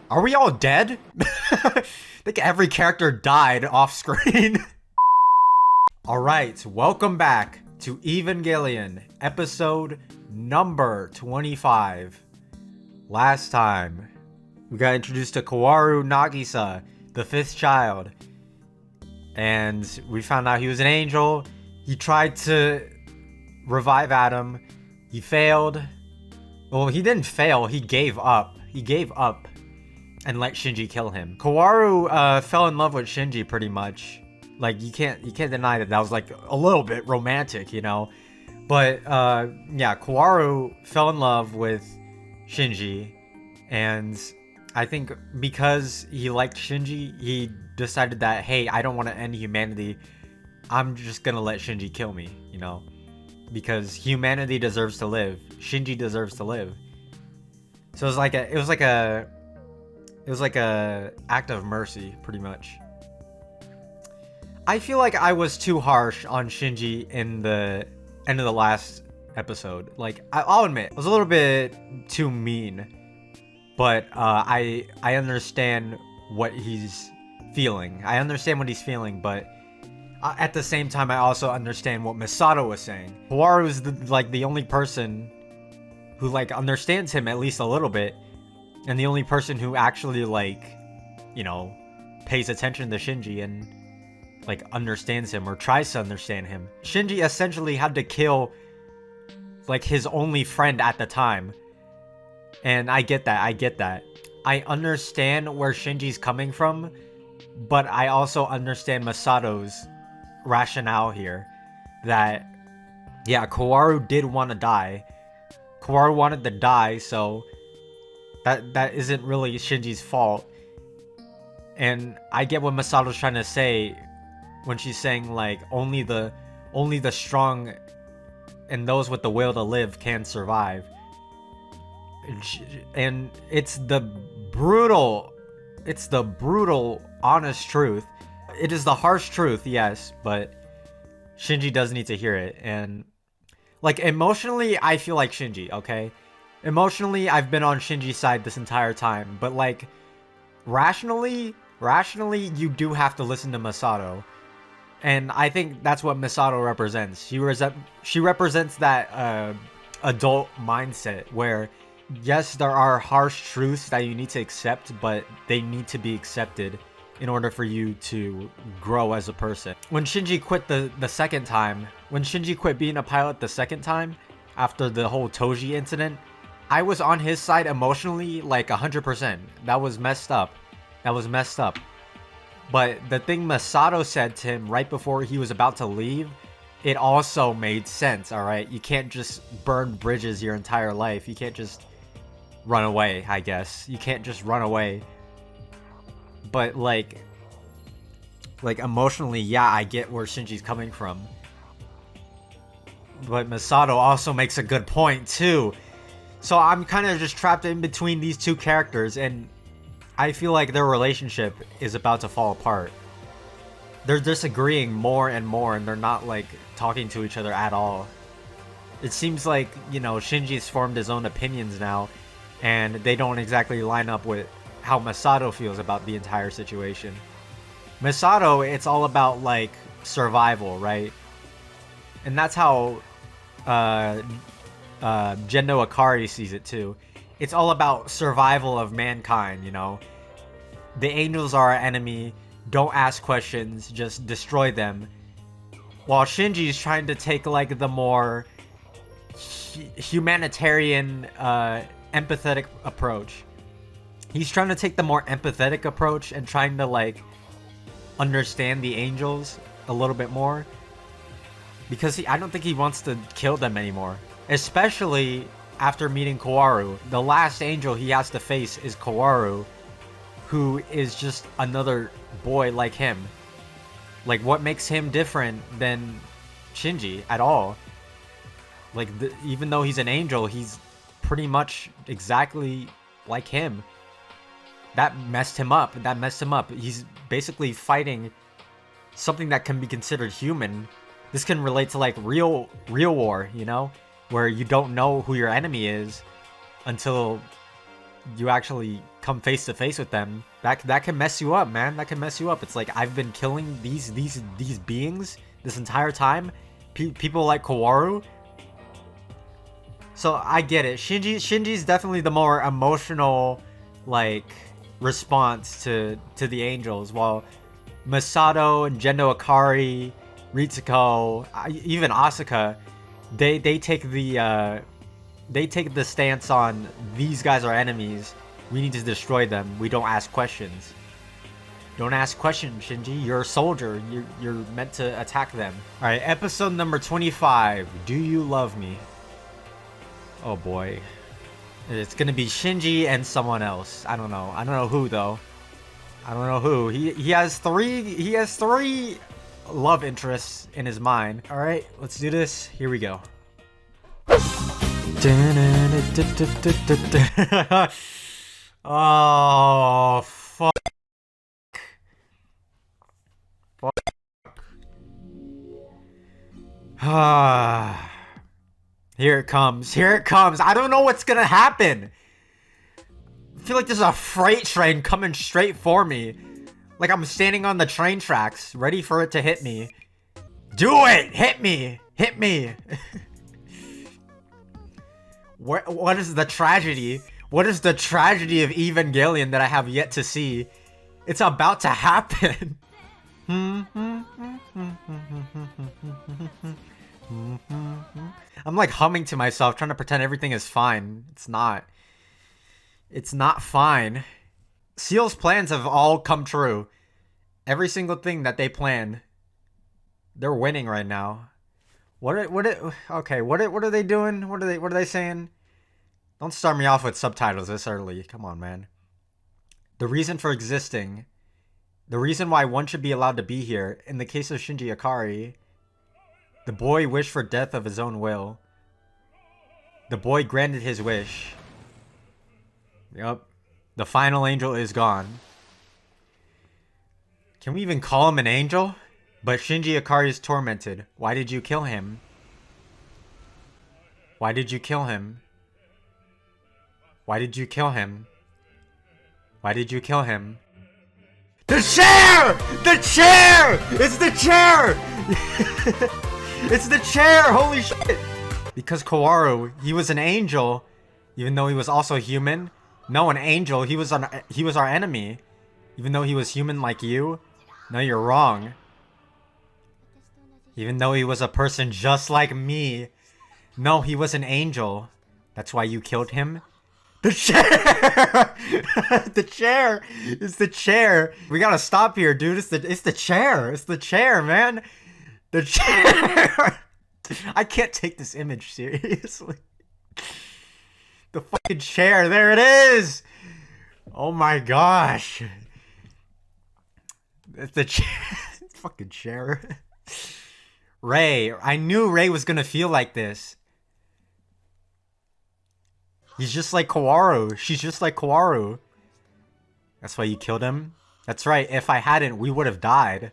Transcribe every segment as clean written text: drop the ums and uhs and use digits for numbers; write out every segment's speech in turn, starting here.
Are we all dead? I think every character died off screen. Alright, welcome back to Evangelion, episode number 25. Last time, we got introduced to Kaworu Nagisa, the fifth child. And we found out he was an angel. He tried to revive Adam. He failed. Well, he didn't fail, he gave up. He gave up and let Shinji kill him. Kaworu fell in love with Shinji pretty much. Like, you can't deny that was like a little bit romantic, you know? But yeah, Kaworu fell in love with Shinji, and I think because he liked Shinji, he decided that, hey, I don't want to end humanity. I'm just gonna let Shinji kill me, you know? Because humanity deserves to live. Shinji deserves to live. So it was like a act of mercy, pretty much. I feel like I was too harsh on Shinji in the end of the last episode. Like, I'll admit, I was a little bit too mean. But I understand what he's feeling. I understand what he's feeling, but at the same time, I also understand what Misato was saying. Kaworu is the only person who like understands him at least a little bit, and the only person who actually pays attention to Shinji and like understands him or tries to understand him. Shinji essentially had to kill like his only friend at the time. And I get that. I understand where Shinji's coming from, but I also understand Misato's rationale here. That, yeah, Kaworu did want to die. Kaworu wanted to die, so that isn't really Shinji's fault. And I get what Misato's trying to say when she's saying, like, only the strong and those with the will to live can survive. And it's the brutal, honest truth. It is the harsh truth, yes, but Shinji does need to hear it. And like, emotionally, I feel like Shinji, okay? Emotionally, I've been on Shinji's side this entire time, but like, rationally, you do have to listen to Misato. And I think that's what Misato represents. She represents that adult mindset where, yes, there are harsh truths that you need to accept, but they need to be accepted in order for you to grow as a person. When Shinji quit the second time, when Shinji quit being a pilot the second time, after the whole Toji incident, I was on his side emotionally like 100%. That was messed up. But the thing Misato said to him right before he was about to leave, it also made sense, alright? You can't just burn bridges your entire life. You can't just run away, I guess. You can't just run away. But like emotionally, yeah, I get where Shinji's coming from. But Misato also makes a good point too. So I'm kind of just trapped in between these two characters, and I feel like their relationship is about to fall apart. They're disagreeing more and more, and they're not like talking to each other at all. It seems like, you know, Shinji's formed his own opinions now, and they don't exactly line up with how Misato feels about the entire situation. Misato, it's all about like survival, right? And that's how Gendo Akari sees it too. It's all about survival of mankind, you know? The angels are our enemy. Don't ask questions, just destroy them. While Shinji's trying to take like the more humanitarian, empathetic approach. He's trying to take the more empathetic approach and trying to like understand the angels a little bit more. Because I don't think he wants to kill them anymore. Especially after meeting Kaworu. The last angel he has to face is Kaworu, who is just another boy like him. Like, what makes him different than Shinji at all? Like, even though he's an angel, he's pretty much exactly like him. That messed him up. He's basically fighting something that can be considered human. This can relate to like real war, you know? Where you don't know who your enemy is until you actually come face to face with them, that can mess you up, man. That can mess you up. It's like, I've been killing these beings this entire time, people like Kaworu. So I get it. Shinji's definitely the more emotional, like, response to the angels, while Masato and Gendo Akari, Ritsuko, even Asuka, they take the stance on, these guys are enemies, we need to destroy them, we don't ask questions. Don't ask questions, Shinji. You're a soldier. You're meant to attack them. All right, episode number 25. Do you love me? Oh boy, it's gonna be Shinji and someone else. I don't know. I don't know who though. I don't know who. He has three. He has three love interests in his mind. All right, let's do this. Here we go. Oh fuck. Here it comes. Here it comes. I don't know what's gonna happen. I feel like there's a freight train coming straight for me. Like I'm standing on the train tracks, ready for it to hit me. Do it! Hit me! Hit me! What is the tragedy? What is the tragedy of Evangelion that I have yet to see? It's about to happen. I'm like humming to myself, trying to pretend everything is fine. It's not. It's not fine. Seal's plans have all come true. Every single thing that they planned. They're winning right now. Okay, what are they doing? What are they saying? Don't start me off with subtitles this early. Come on, man. The reason for existing. The reason why one should be allowed to be here. In the case of Shinji Ikari, the boy wished for death of his own will. The boy granted his wish. Yup. The final angel is gone. Can we even call him an angel? But Shinji Ikari is tormented. Why did you kill him? Why did you kill him? Why did you kill him? Why did you kill him? The chair! The chair! It's the chair! It's the chair! Holy shit! Because Kaworu, he was an angel, even though he was also human. No, an angel. He was our enemy, even though he was human like you. No, you're wrong. Even though he was a person just like me. No, he was an angel. That's why you killed him. The chair! The chair! It's the chair! We gotta stop here, dude. It's the chair! It's the chair, man! The chair! I can't take this image seriously. The fucking chair, there it is! Oh my gosh. It's the chair. Fucking chair. Rei. I knew Rei was gonna feel like this. He's just like Kaworu. She's just like Kaworu. That's why you killed him? That's right. If I hadn't, we would have died.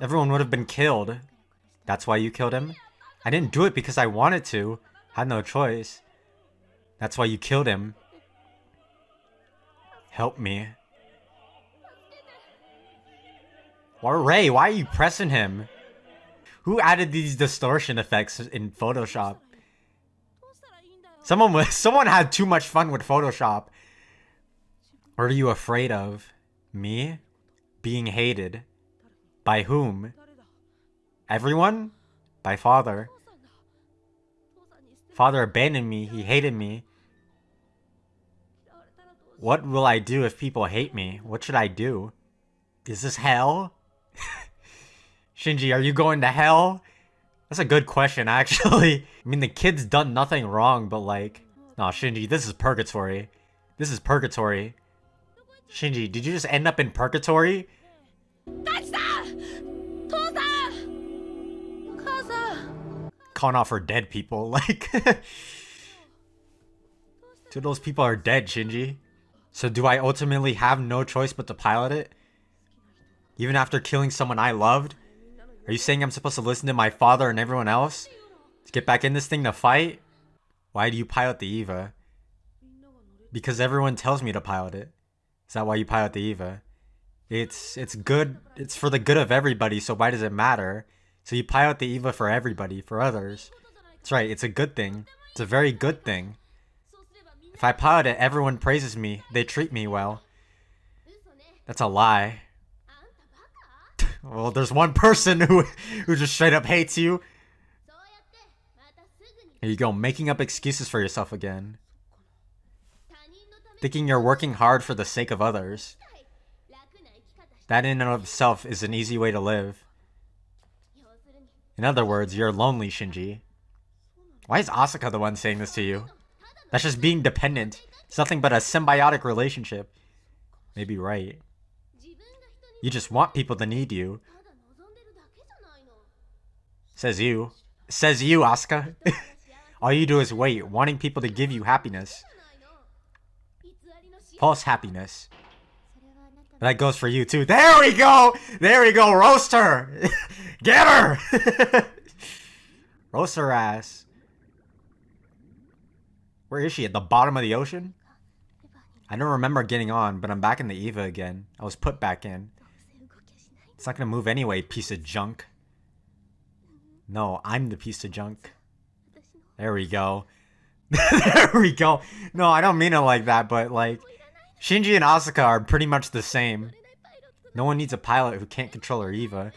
Everyone would have been killed. That's why you killed him? I didn't do it because I wanted to. Had no choice. That's why you killed him. Help me. Rei, why are you pressing him? Who added these distortion effects in Photoshop? Someone had too much fun with Photoshop. What are you afraid of? Me? Being hated. By whom? Everyone? By father. Father abandoned me. He hated me. What will I do if people hate me? What should I do? Is this hell? Shinji, are you going to hell? That's a good question, actually. I mean, the kid's done nothing wrong, but like... Nah, Shinji, this is purgatory. This is purgatory. Shinji, did you just end up in purgatory? Calling out for dead people, like... Two of those people are dead, Shinji. So do I ultimately have no choice but to pilot it? Even after killing someone I loved? Are you saying I'm supposed to listen to my father and everyone else? To get back in this thing to fight? Why do you pilot the Eva? Because everyone tells me to pilot it. Is that why you pilot the Eva? It's good. It's for the good of everybody, so why does it matter? So you pilot the Eva for everybody, for others. That's right, it's a good thing. It's a very good thing. If I pilot it, everyone praises me. They treat me well. That's a lie. Well, there's one person who just straight up hates you. Here you go, making up excuses for yourself again. Thinking you're working hard for the sake of others. That in and of itself is an easy way to live. In other words, you're lonely, Shinji. Why is Asuka the one saying this to you? That's just being dependent. It's nothing but a symbiotic relationship. Maybe right. You just want people to need you. Says you. Says you, Asuka. All you do is wait, wanting people to give you happiness. False happiness. That goes for you too. There we go! There we go! Roast her! Get her! Roast her ass. Where is she? At the bottom of the ocean? I don't remember getting on, but I'm back in the Eva again. I was put back in. It's not gonna move anyway, piece of junk. No, I'm the piece of junk. There we go. There we go. No, I don't mean it like that, but like, Shinji and Asuka are pretty much the same. No one needs a pilot who can't control her Eva.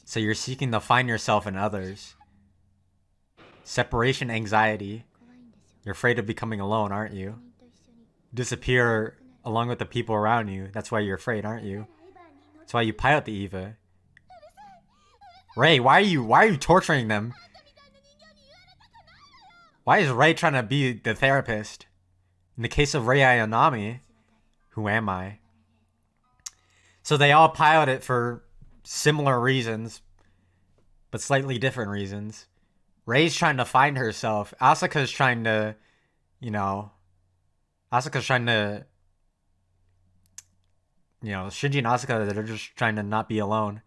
So you're seeking to find yourself in others. Separation anxiety. You're afraid of becoming alone, aren't you? Disappear along with the people around you. That's why you're afraid, aren't you? That's why you pilot the Eva. Rei, why are you torturing them? Why is Rei trying to be the therapist? In the case of Rei Ayanami, who am I? So they all pilot it for similar reasons, but slightly different reasons. Rei's trying to find herself. Asuka's trying to, Shinji and Asuka, they're just trying to not be alone.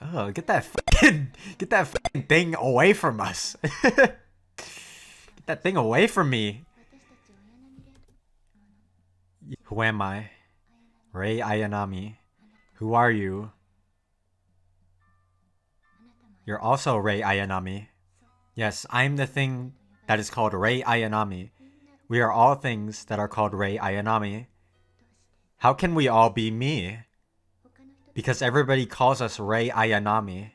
Oh, get that fucking thing away from us. Get that thing away from me. Who am I? Rei Ayanami. Who are you? You're also Rei Ayanami. Yes, I'm the thing that is called Rei Ayanami. We are all things that are called Rei Ayanami. How can we all be me? Because everybody calls us Rei Ayanami.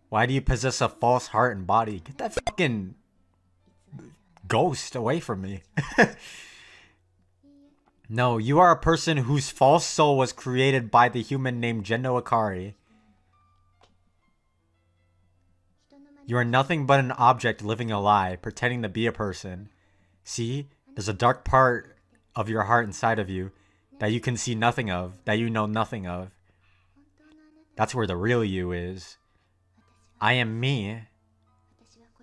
Why do you possess a false heart and body? Get that fucking ghost away from me. No, you are a person whose false soul was created by the human named Gendo Akari. You are nothing but an object living a lie, pretending to be a person. See, there's a dark part of your heart inside of you that you can see nothing of, that you know nothing of. That's where the real you is. I am me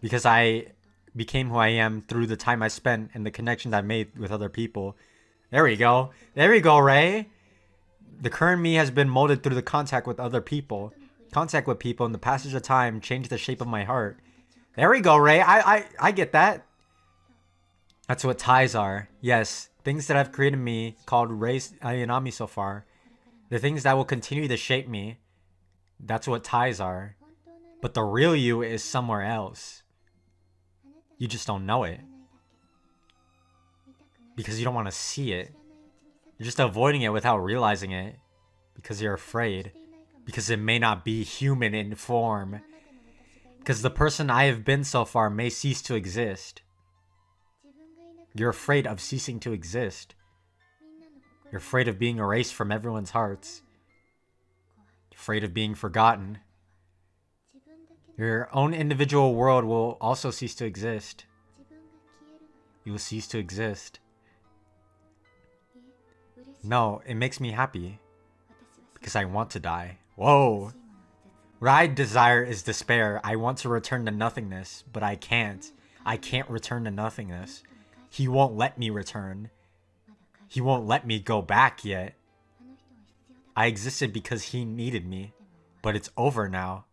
because I became who I am through the time I spent and the connections I made with other people. There we go. There we go, Rei. The current me has been molded through the contact with other people. Contact with people and the passage of time changed the shape of my heart. There we go, Rei. I get that. That's what ties are. Yes, things that have created me called Rei Ayanami so far. The things that will continue to shape me. That's what ties are. But the real you is somewhere else. You just don't know it. Because you don't want to see it. You're just avoiding it without realizing it. Because you're afraid. Because it may not be human in form. Because the person I have been so far may cease to exist. You're afraid of ceasing to exist. You're afraid of being erased from everyone's hearts. You're afraid of being forgotten. Your own individual world will also cease to exist. You will cease to exist. No, it makes me happy. Because I want to die. Whoa. What I desire is despair. I want to return to nothingness, but I can't. I can't return to nothingness. He won't let me return. He won't let me go back yet. I existed because he needed me, but it's over now.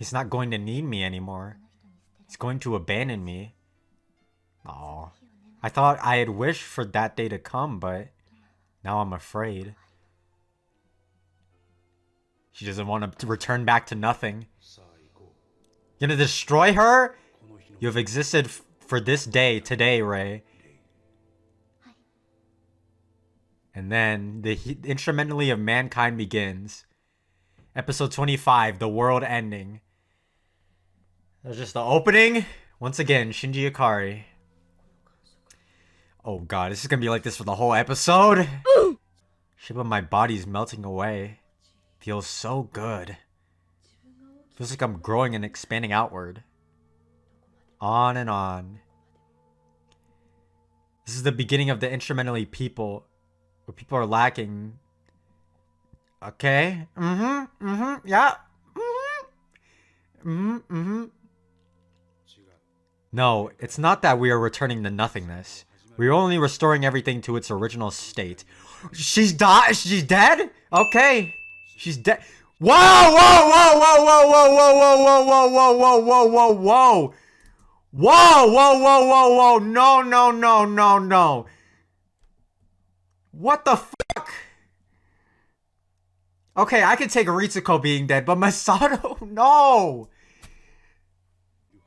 He's not going to need me anymore. He's going to abandon me. Oh, I thought I had wished for that day to come, but now I'm afraid. She doesn't want to return back to nothing. You're gonna destroy her? You have existed for this day, today, Rei. And then the instrumentally of mankind begins. Episode 25, the world ending. That's just the opening. Once again, Shinji Ikari. Oh god, this is gonna be like this for the whole episode. Shit, but my body's melting away. Feels so good. Feels like I'm growing and expanding outward. On and on. This is the beginning of the instrumentally people. Where people are lacking. Okay. Yeah. No, it's not that we are returning to nothingness. We're only restoring everything to its original state. She's died? She's dead? Okay. She's dead. Whoa, whoa, whoa, whoa, whoa, whoa, whoa, whoa, whoa, whoa, whoa, whoa, whoa. Whoa, whoa, whoa, whoa, whoa. No, no, no, no, no. What the fuck? Okay, I can take Ritsuko being dead, but Masato, no!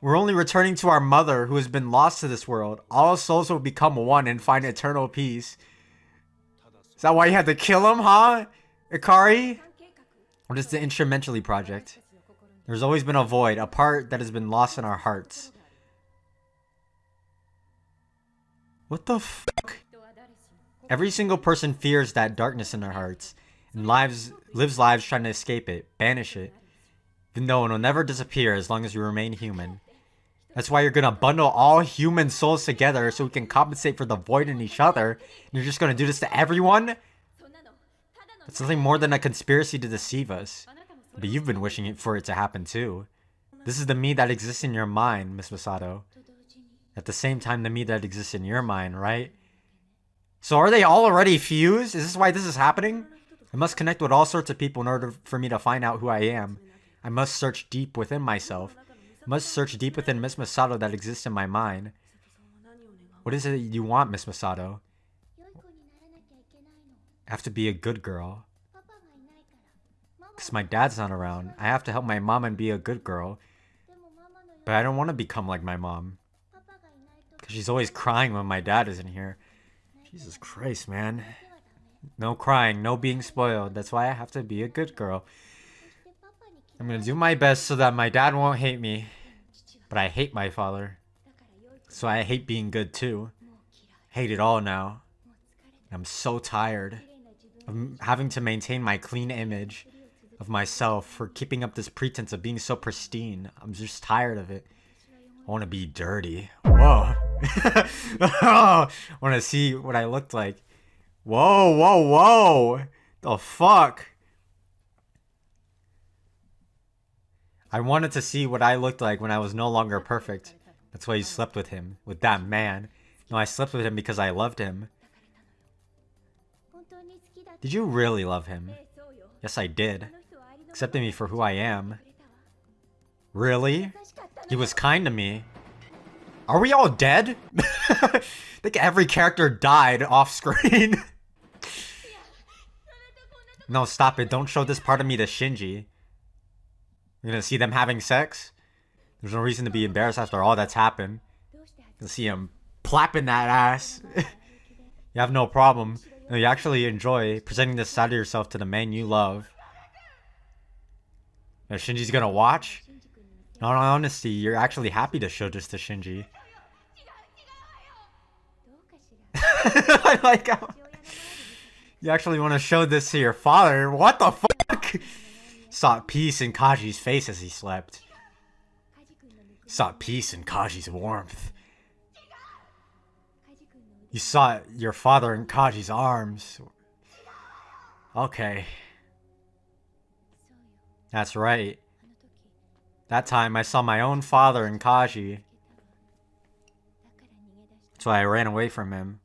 We're only returning to our mother who has been lost to this world. All souls will become one and find eternal peace. Is that why you had to kill him, huh? Ikari? What is the Instrumentally project? There's always been a void, a part that has been lost in our hearts. What the fuck? Every single person fears that darkness in their hearts and lives lives trying to escape it, banish it, even though it will never disappear as long as you remain human. That's why you're gonna bundle all human souls together so we can compensate for the void in each other. And you're just gonna do this to everyone? It's nothing more than a conspiracy to deceive us. But you've been wishing for it to happen too. This is the me that exists in your mind, Miss Masato. At the same time, the me that exists in your mind, right? So are they all already fused? Is this why this is happening? I must connect with all sorts of people in order for me to find out who I am. I must search deep within myself. I must search deep within Miss Masato that exists in my mind. What is it you want, Miss Masato? I have to be a good girl. Because my dad's not around. I have to help my mom and be a good girl. But I don't want to become like my mom. Because she's always crying when my dad isn't here. Jesus Christ, man. No crying, no being spoiled. That's why I have to be a good girl. I'm gonna do my best so that my dad won't hate me. But I hate my father. So I hate being good too. Hate it all now. I'm so tired of having to maintain my clean image of myself for keeping up this pretense of being so pristine. I'm just tired of it. I want to be dirty. Whoa. I want to see what I looked like. Whoa, whoa, whoa. The fuck? I wanted to see what I looked like when I was no longer perfect. That's why you slept with him. With that man. No, I slept with him because I loved him. Did you really love him? Yes, I did. Accepting me for who I am. Really? He was kind to me. Are we all dead? I think every character died off screen. No, stop it. Don't show this part of me to Shinji. You're gonna see them having sex? There's no reason to be embarrassed after all that's happened. You'll see him plapping that ass. You have no problem. No, you actually enjoy presenting this side of yourself to the man you love. Now, Shinji's gonna watch? In all honesty, you're actually happy to show this to Shinji. I like how you actually want to show this to your father. What the fuck? Sought peace in Kaji's face as he slept. Sought peace in Kaji's warmth. You sought your father in Kaji's arms. Okay. That's right. That time I saw my own father in Kaji. That's why I ran away from him.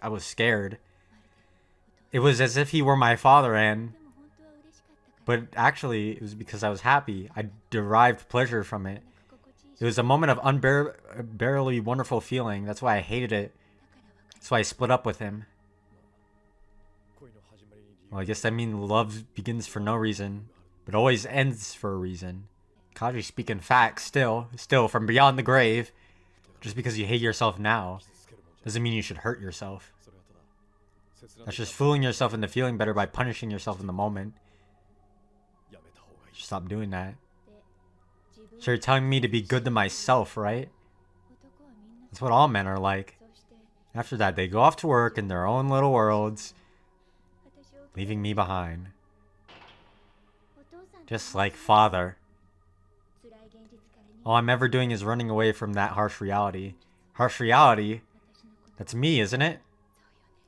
I was scared. It was as if he were my father, and But actually, it was because I was happy. I derived pleasure from it. It was a moment of unbearably wonderful feeling. That's why I hated it. That's why I split up with him. Well, I guess that means love begins for no reason, but always ends for a reason. Kaji speaking facts still from beyond the grave. Just because you hate yourself now doesn't mean you should hurt yourself. That's just fooling yourself into feeling better by punishing yourself in the moment. Stop doing that. So you're telling me to be good to myself, right? That's what all men are like. After that, they go off to work in their own little worlds, leaving me behind. Just like father. All I'm ever doing is running away from that harsh reality. Harsh reality? That's me, isn't it?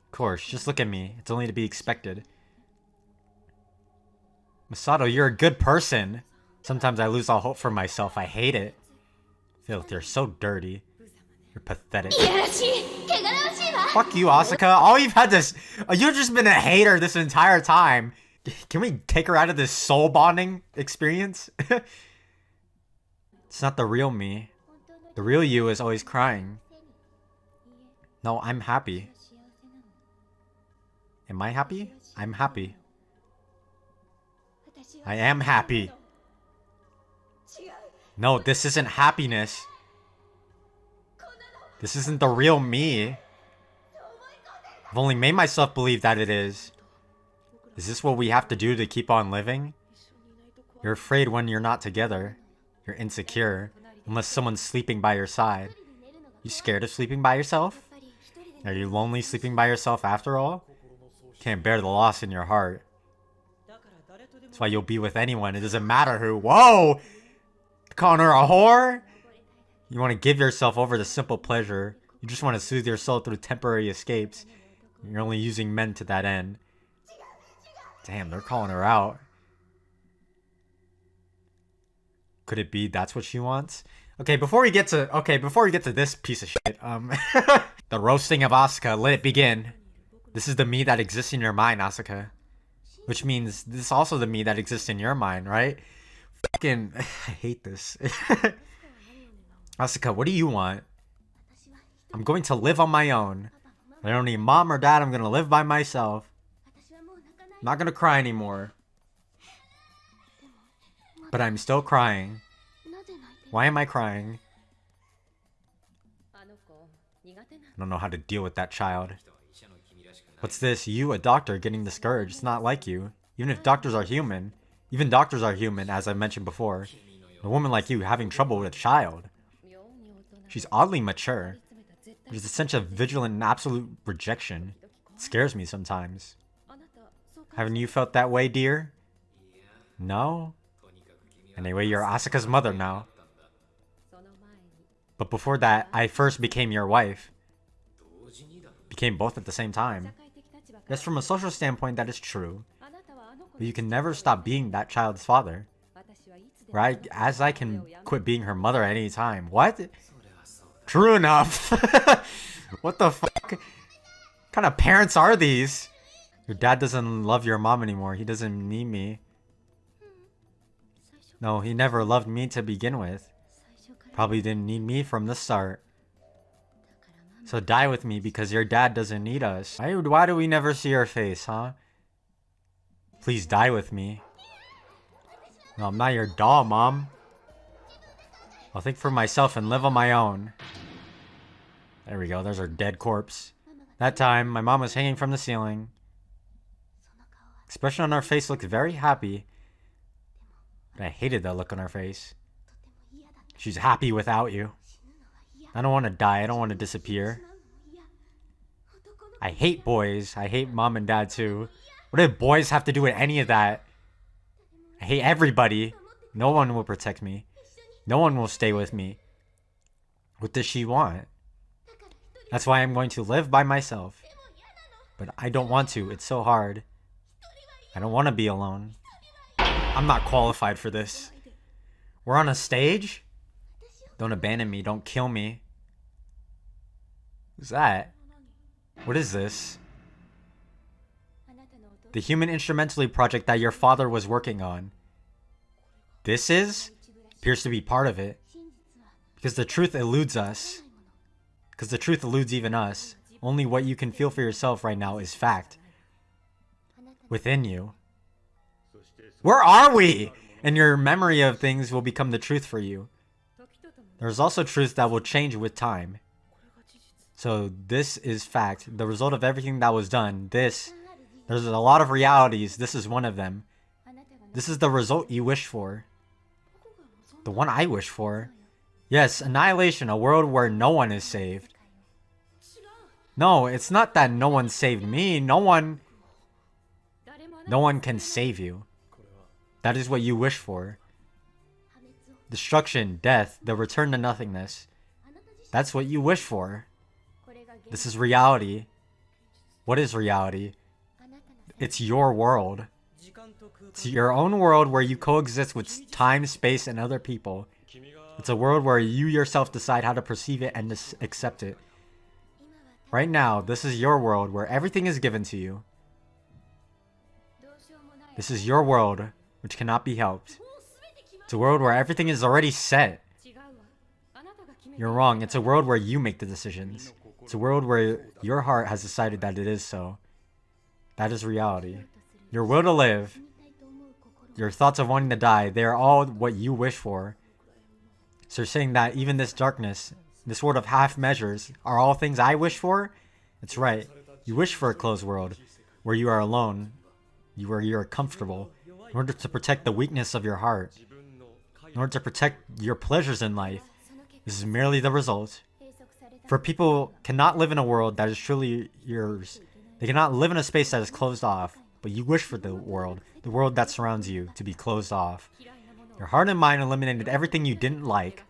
Of course, just look at me. It's only to be expected. Masato, you're a good person. Sometimes I lose all hope for myself. I hate it. Filth, you're so dirty. You're pathetic. Fuck you, Asuka. All you've had this... You've just been a hater this entire time. Can we take her out of this soul bonding experience? It's not the real me. The real you is always crying. No, I'm happy. Am I happy? I'm happy. I am happy. No, this isn't happiness. This isn't the real me. I've only made myself believe that it is. Is this what we have to do to keep on living? You're afraid when you're not together. You're insecure. Unless someone's sleeping by your side. You scared of sleeping by yourself? Are you lonely sleeping by yourself after all? Can't bear the loss in your heart. That's why you'll be with anyone. It doesn't matter who. Whoa! Calling her a whore? You want to give yourself over to simple pleasure. You just want to soothe your soul through temporary escapes. You're only using men to that end. Damn, they're calling her out. Could it be that's what she wants? Okay, before we get to this piece of shit, the roasting of Asuka, let it begin. This is the me that exists in your mind, Asuka. Which means this is also the me that exists in your mind, right? Fucking, I hate this. Asuka, what do you want? I'm going to live on my own. I don't need mom or dad, I'm gonna live by myself. I'm not gonna cry anymore. But I'm still crying. Why am I crying? I don't know how to deal with that child. What's this? You, a doctor, getting discouraged. It's not like you. Even if doctors are human. Even doctors are human, as I mentioned before. A woman like you having trouble with a child. She's oddly mature. There's a sense of vigilant and absolute rejection. It scares me sometimes. Haven't you felt that way, dear? No? Anyway, you're Asuka's mother now. But before that, I first became your wife. Became both at the same time. Yes, from a social standpoint, that is true. But you can never stop being that child's father. Right? As I can quit being her mother at any time. What? True enough. What the fuck? What kind of parents are these? Your dad doesn't love your mom anymore. He doesn't need me. No, he never loved me to begin with. Probably didn't need me from the start. So die with me because your dad doesn't need us. Why do we never see her face, huh? Please die with me. No, I'm not your doll, Mom. I'll think for myself and live on my own. There we go, there's her dead corpse. That time, my mom was hanging from the ceiling. Expression on her face looked very happy. But I hated that look on her face. She's happy without you. I don't want to die. I don't want to disappear. I hate boys. I hate mom and dad too. What did boys have to do with any of that? I hate everybody. No one will protect me. No one will stay with me. What does she want? That's why I'm going to live by myself. But I don't want to. It's so hard. I don't want to be alone. I'm not qualified for this. We're on a stage? Don't abandon me. Don't kill me. Who's that? What is this? The human instrumentally project that your father was working on. This appears to be part of it. Because the truth eludes us. Because the truth eludes even us. Only what you can feel for yourself right now is fact. Within you. Where are we? And your memory of things will become the truth for you. There's also truth that will change with time. So this is fact. The result of everything that was done. There's a lot of realities. This is one of them. This is the result you wish for. The one I wish for. Yes, annihilation, a world where no one is saved. No, it's not that no one saved me. No one can save you. That is what you wish for. Destruction, death, the return to nothingness. That's what you wish for. This is reality. What is reality? It's your world. It's your own world where you coexist with time, space, and other people. It's a world where you yourself decide how to perceive it and accept it. Right now, this is your world where everything is given to you. This is your world, which cannot be helped. It's a world where everything is already set. You're wrong. It's a world where you make the decisions. It's a world where your heart has decided that it is so. That is reality. Your will to live, your thoughts of wanting to die, they are all what you wish for. So you're saying that even this darkness, this world of half measures, are all things I wish for? That's right. You wish for a closed world, where you are alone, where you are comfortable, in order to protect the weakness of your heart, in order to protect your pleasures in life. This is merely the result. For people cannot live in a world that is truly yours. They cannot live in a space that is closed off, but you wish for the world that surrounds you, to be closed off. Your heart and mind eliminated everything you didn't like.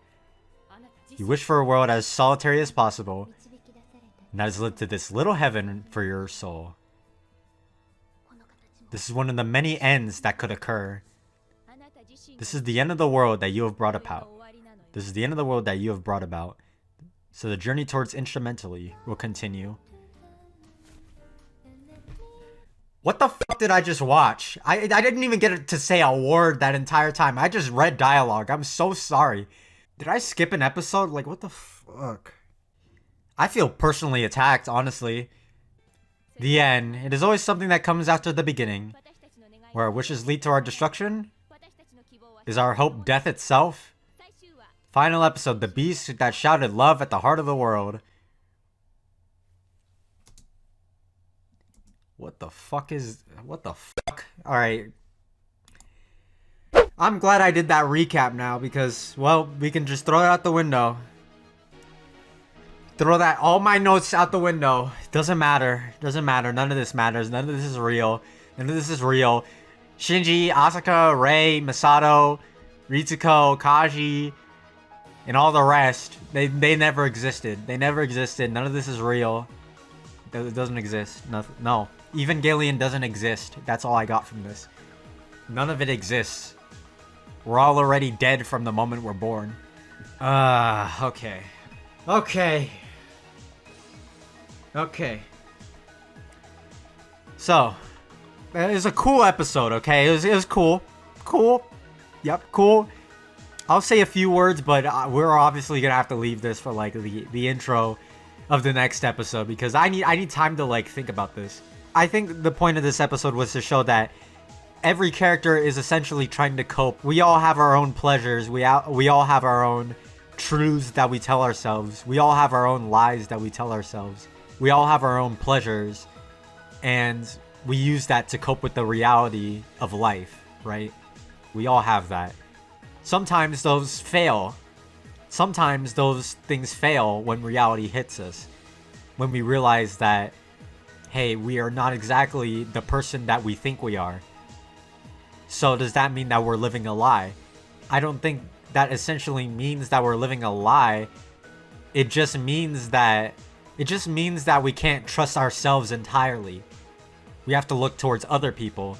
You wish for a world as solitary as possible, and that has led to this little heaven for your soul. This is one of the many ends that could occur. This is the end of the world that you have brought about. This is the end of the world that you have brought about. So the journey towards instrumentally will continue. What the fuck did I just watch? I didn't even get to say a word that entire time. I just read dialogue. I'm so sorry. Did I skip an episode? Like, what the fuck? I feel personally attacked, honestly. The end. It is always something that comes after the beginning. Where our wishes lead to our destruction? Is our hope death itself? Final episode, the beast that shouted love at the heart of the world. What the fuck? Alright. I'm glad I did that recap now because, well, we can just throw it out the window. Throw all my notes out the window. Doesn't matter. None of this matters. None of this is real. Shinji, Asaka, Rei, Masato, Ritsuko, Kaji, and all the rest, they never existed. None of this is real. It doesn't exist. No. Evangelion doesn't exist. That's all I got from this. None of it exists. We're all already dead from the moment we're born. Okay. So, it was a cool episode, okay? It was cool. Yep, cool. I'll say a few words, but we're obviously gonna have to leave this for like the intro of the next episode because I need time to like think about this. I think the point of this episode was to show that every character is essentially trying to cope. We all have our own pleasures. We all have our own truths that we tell ourselves. We all have our own lies that we tell ourselves. We all have our own pleasures, and we use that to cope with the reality of life, right? We all have that. Sometimes those fail. Sometimes those things fail when reality hits us. When we realize that, hey, we are not exactly the person that we think we are. So does that mean that we're living a lie? I don't think that essentially means that we're living a lie. It just means that we can't trust ourselves entirely. We have to look towards other people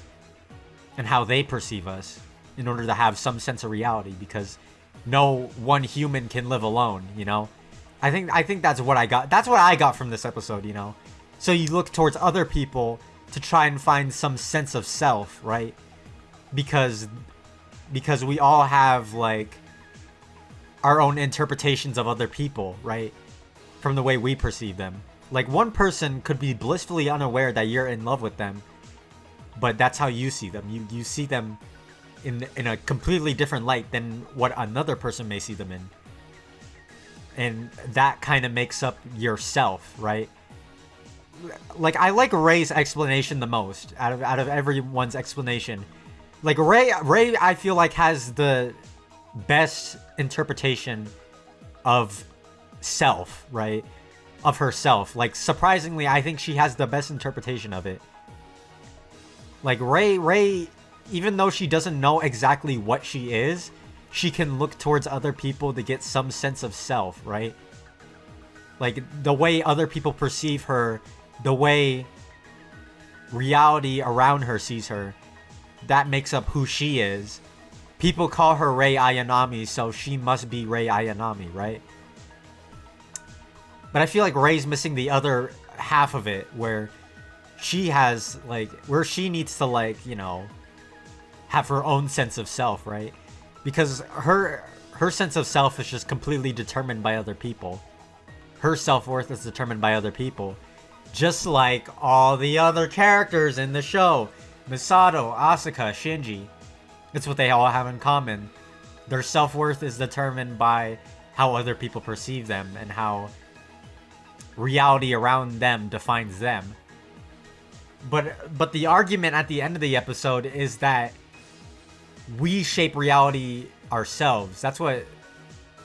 and how they perceive us in order to have some sense of reality, because no one human can live alone, you know? I think that's what I got. That's what I got from this episode, you know? So you look towards other people to try and find some sense of self, right? Because we all have like our own interpretations of other people, right? From the way we perceive them. Like one person could be blissfully unaware that you're in love with them, but that's how you see them. You see them in a completely different light than what another person may see them in. And that kind of makes up yourself, right? Like, I like Ray's explanation the most out of everyone's explanation. Like, Ray, I feel like has the best interpretation of self, right? Of herself. Like, surprisingly, I think she has the best interpretation of it. Like, Ray, even though she doesn't know exactly what she is, she can look towards other people to get some sense of self, right? Like, the way other people perceive her, the way reality around her sees her, that makes up who she is. People call her Rei Ayanami, so she must be Rei Ayanami, right? But I feel like Ray's missing the other half of it, where she has, like, where she needs to, like, you know, have her own sense of self, right? Because her sense of self is just completely determined by other people. Her self-worth is determined by other people. Just like all the other characters in the show. Misato, Asuka, Shinji. It's what they all have in common. Their self-worth is determined by how other people perceive them and how reality around them defines them. But the argument at the end of the episode is that we shape reality ourselves. That's what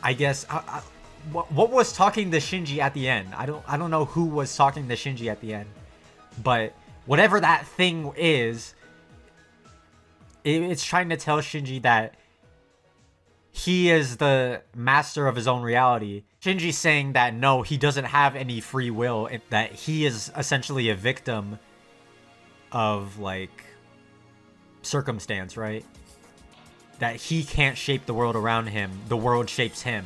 I guess. What was talking to Shinji at the end? I don't know who was talking to Shinji at the end, but whatever that thing is, it's trying to tell Shinji that he is the master of his own reality. Shinji's saying that no, he doesn't have any free will, and that he is essentially a victim of, like, circumstance, right? That he can't shape the world around him. The world shapes him.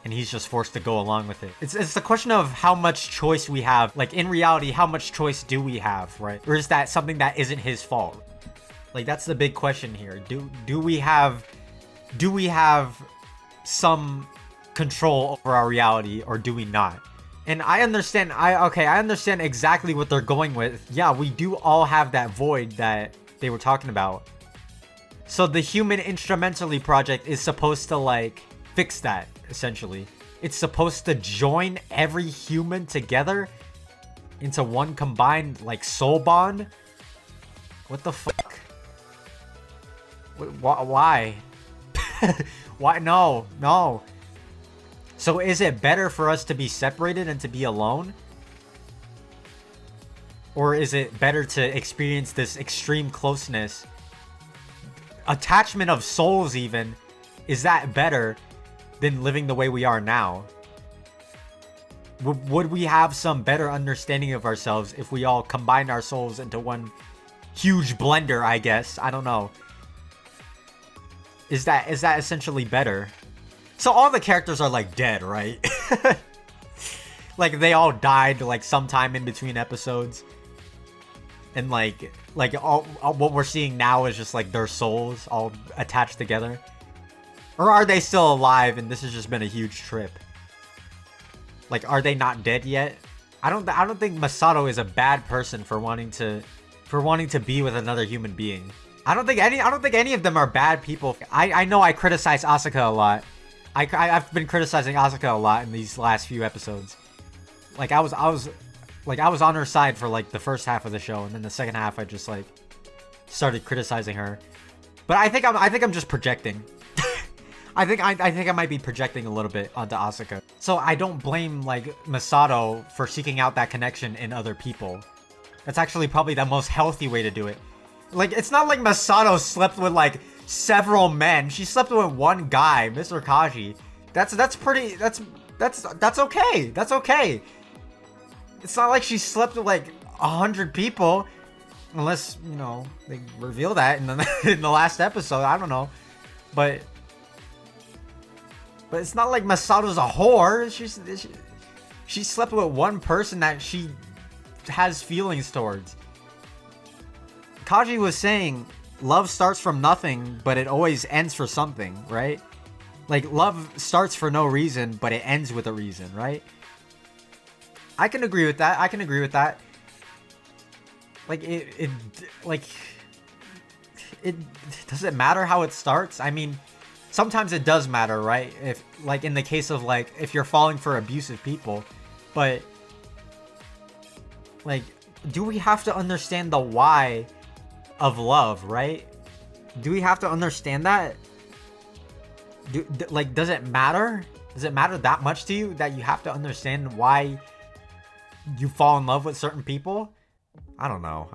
And he's just forced to go along with it. It's the question of how much choice we have. Like, in reality, how much choice do we have, right? Or is that something that isn't his fault? Like, that's the big question here. Do we have some control over our reality, or do we not? And I understand, I understand exactly what they're going with. Yeah, we do all have that void that they were talking about. So the Human Instrumentally project is supposed to, like, fix that, essentially. It's supposed to join every human together into one combined, like, soul bond? What the fuck? Why? Why? No. So is it better for us to be separated and to be alone? Or is it better to experience this extreme closeness? Attachment of souls, even. Is that better than living the way we are now? Would we have some better understanding of ourselves if we all combined our souls into one huge blender, I guess? I don't know. Is that essentially better? So all the characters are, like, dead, right? Like, they all died, like, sometime in between episodes. And, like all what we're seeing now is just, like, their souls all attached together. Or are they still alive and this has just been a huge trip? Like, are they not dead yet? I don't think Masato is a bad person for wanting to be with another human being. I don't think any of them are bad people. I know I criticize Asuka a lot. I've been criticizing Asuka a lot in these last few episodes. Like, I was on her side for, like, the first half of the show, and then the second half I just, like, started criticizing her. But I think I'm just projecting. I think I might be projecting a little bit onto Asuka. So I don't blame, like, Masato for seeking out that connection in other people. That's actually probably the most healthy way to do it. Like, it's not like Masato slept with, like, several men. She slept with one guy, Mr. Kaji. That's okay. That's okay. It's not like she slept with, like, 100 people. Unless, you know, they reveal that in the last episode. I don't know. But it's not like Masato's a whore. She slept with one person that she has feelings towards. Kaji was saying love starts from nothing, but it always ends for something, right? Like, love starts for no reason, but it ends with a reason, right? I can agree with that. Like, it does it matter how it starts? I mean, sometimes it does matter, right? If, like, in the case of, like, if you're falling for abusive people, but, like, do we have to understand the why of love, right? Do we have to understand that? Like, does it matter? Does it matter that much to you that you have to understand why you fall in love with certain people? I don't know,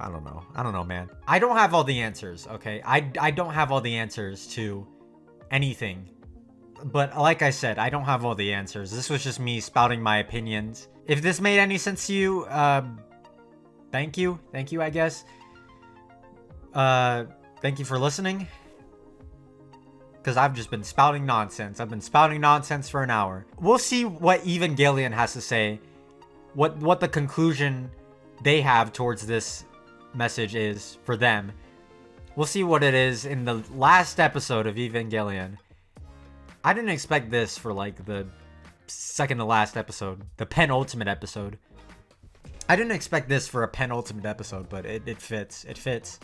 man. I don't have all the answers, okay? I don't have all the answers to anything. But like I said, I don't have all the answers. This was just me spouting my opinions. If this made any sense to you, thank you, I guess. Thank you for listening. Because I've just been spouting nonsense. I've been spouting nonsense for an hour. We'll see what Evangelion has to say. What the conclusion they have towards this message is for them. We'll see what it is in the last episode of Evangelion. I didn't expect this for, like, the second to last episode. The penultimate episode. I didn't expect this for a penultimate episode, but it fits. It fits.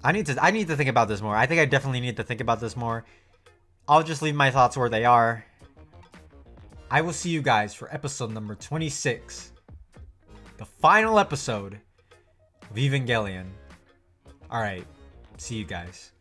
I need to think about this more. I think I definitely need to think about this more. I'll just leave my thoughts where they are. I will see you guys for episode number 26. The final episode of Evangelion. Alright, see you guys.